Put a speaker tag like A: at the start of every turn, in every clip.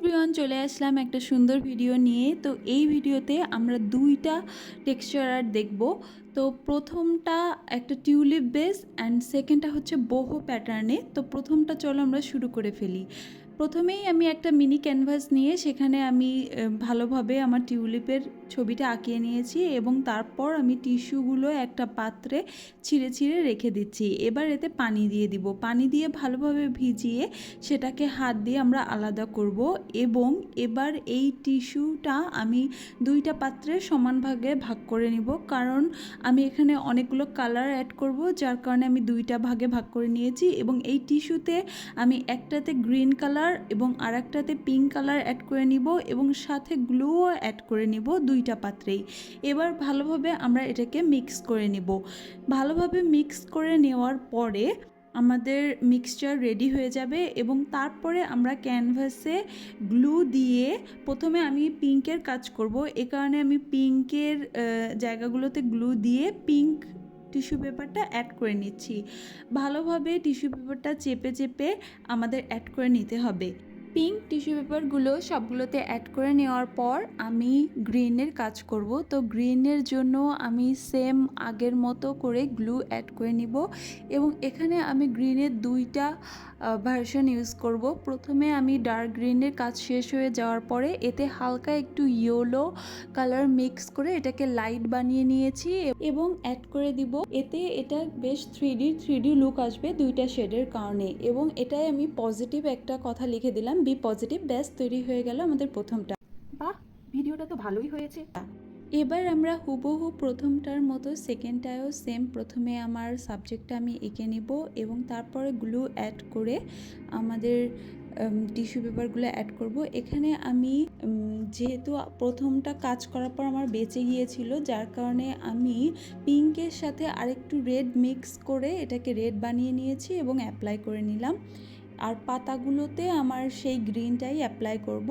A: Everyone, চলে আসলাম একটা সুন্দর ভিডিও নিয়ে। তো এই ভিডিওতে আমরা দুইটা টেক্সচার আর্ট দেখব। তো প্রথমটা একটা টিউলিপ বেস অ্যান্ড সেকেন্ডটা হচ্ছে বোহো প্যাটার্নে। তো প্রথমটা চলো আমরা শুরু করে ফেলি। প্রথমেই আমি একটা মিনি ক্যানভাস নিয়ে সেখানে আমি ভালোভাবে আমার টিউলিপের ছবিটা আঁকিয়ে নিয়েছি এবং তারপর আমি টিস্যুগুলো একটা পাত্রে ছিঁড়ে ছিঁড়ে রেখে দিচ্ছি। এবার এতে পানি দিয়ে দিব। পানি দিয়ে ভালোভাবে ভিজিয়ে সেটাকে হাত দিয়ে আমরা আলাদা করব এবং এবার এই টিস্যুটা আমি দুইটা পাত্রে সমান ভাগে ভাগ করে নিব, কারণ আমি এখানে অনেকগুলো কালার অ্যাড করব, যার কারণে আমি দুইটা ভাগে ভাগ করে নিয়েছি। এবং এই টিস্যুতে আমি একটাতে গ্রিন কালার এবং আরেকটাতে পিঙ্ক কালার অ্যাড করে নিব এবং সাথে গ্লুও অ্যাড করে নিব দুইটা পাত্রেই। এবার ভালোভাবে আমরা এটাকে মিক্স করে নিব। ভালোভাবে মিক্স করে নেওয়ার পরে আমাদের মিক্সচার রেডি হয়ে যাবে এবং তারপরে আমরা ক্যানভাসে গ্লু দিয়ে, প্রথমে আমি পিঙ্কের কাজ করব, এ কারণে আমি পিঙ্কের জায়গাগুলোতে গ্লু দিয়ে পিঙ্ক টিস্যু পেপারটা অ্যাড করে নিচ্ছি। ভালোভাবে টিস্যু পেপারটা চেপে চেপে আমাদের অ্যাড করে নিতে হবে। পিঙ্ক টিস্যু পেপারগুলো সবগুলোতে অ্যাড করে নেওয়ার পর আমি গ্রিনের কাজ করব। তো গ্রিনের জন্য আমি সেম আগের মতো করে গ্লু অ্যাড করে নিব এবং এখানে আমি গ্রিনের দুইটা ভার্সন ইউজ করব। প্রথমে আমি ডার্ক গ্রিনের কাজ শেষ হয়ে যাওয়ার পরে এতে হালকা একটু ইয়েলো কালার মিক্স করে এটাকে লাইট বানিয়ে নিয়েছি এবং অ্যাড করে দিব। এতে এটা বেশ থ্রি ডি লুক আসবে দুইটা শেডের কারণে। এবং এটাই আমি পজিটিভ একটা কথা লিখে দিলাম, বি পজিটিভ। ব্যাস, তৈরি হয়ে গেল আমাদের প্রথমটা।
B: বাহ, ভিডিওটা তো ভালোই হয়েছে।
A: এবার আমরা হুবহু প্রথমটার মতো সেকেন্ডটায়ও সেম, প্রথমে আমার সাবজেক্টটা আমি এঁকে নিব এবং তারপরে গ্লু অ্যাড করে আমাদের টিস্যু পেপারগুলো অ্যাড করব। এখানে আমি যেহেতু প্রথমটা কাজ করার পর আমার বেঁচে গিয়েছিল, যার কারণে আমি পিঙ্কের সাথে আরেকটু রেড মিক্স করে এটাকে রেড বানিয়ে নিয়েছি এবং অ্যাপ্লাই করে নিলাম। আর পাতাগুলোতে আমার সেই গ্রিনটাই অ্যাপ্লাই করব।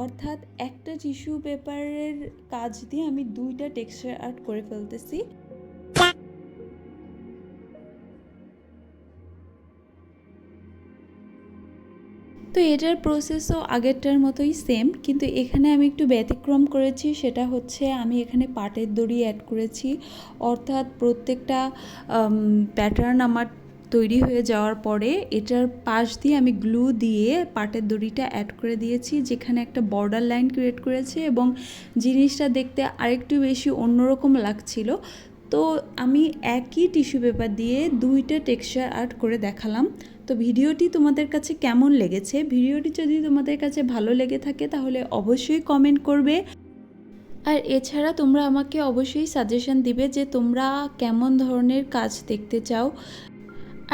A: অর্থাৎ একটা টিস্যু পেপারের কাজ দিয়ে আমি দুইটা টেক্সচার আর্ট করে ফেলতেছি। তো এটার প্রসেসও আগেরটার মতোই সেম, কিন্তু এখানে আমি একটু ব্যতিক্রম করেছি। সেটা হচ্ছে আমি এখানে পাটের দড়ি অ্যাড করেছি। অর্থাৎ প্রত্যেকটা প্যাটার্ন আমার তৈরি হয়ে যাওয়ার পরে এটার পাশ দিয়ে আমি গ্লু দিয়ে পাটের দড়িটা অ্যাড করে দিয়েছি, যেখানে একটা বর্ডার লাইন ক্রিয়েট করেছে এবং জিনিসটা দেখতে আরেকটু বেশি অন্যরকম লাগছিল। তো আমি একই টিস্যু পেপার দিয়ে দুইটা টেক্সচার আর্ট করে দেখালাম। তো ভিডিওটি তোমাদের কাছে কেমন লেগেছে? ভিডিওটি যদি তোমাদের কাছে ভালো লেগে থাকে তাহলে অবশ্যই কমেন্ট করবে। আর এছাড়া তোমরা আমাকে অবশ্যই সাজেশন দিবে যে তোমরা কেমন ধরনের কাজ দেখতে চাও।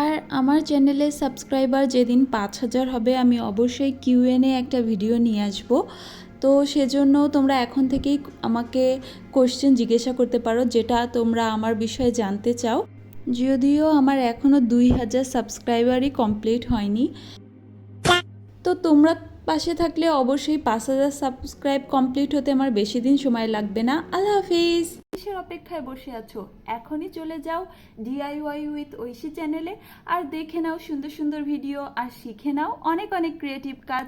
A: আর আমার চ্যানেলে সাবস্ক্রাইবার যেদিন 5000 হবে আমি অবশ্যই কিউএনএ একটা ভিডিও নিয়ে আসবো। তো সেজন্য তোমরা এখন থেকেই আমাকে কোশ্চেন জিজ্ঞাসা করতে পারো, যেটা তোমরা আমার বিষয়ে জানতে চাও। যদিও আমার এখনও 2000 সাবস্ক্রাইবারই কমপ্লিট হয়নি। তো তোমরা পাশে থাকলে অবশ্যই 5000 সাবস্ক্রাইব কমপ্লিট হতে আমার বেশি দিন সময় লাগবে না। আল্লাহ হাফিজ।
B: কিসের অপেক্ষায় বসে আছো? এখনই চলে যাও DIY উইথ ঐশী চ্যানেলে আর দেখে নাও সুন্দর সুন্দর ভিডিও আর শিখে নাও অনেক অনেক ক্রিয়েটিভ কাজ।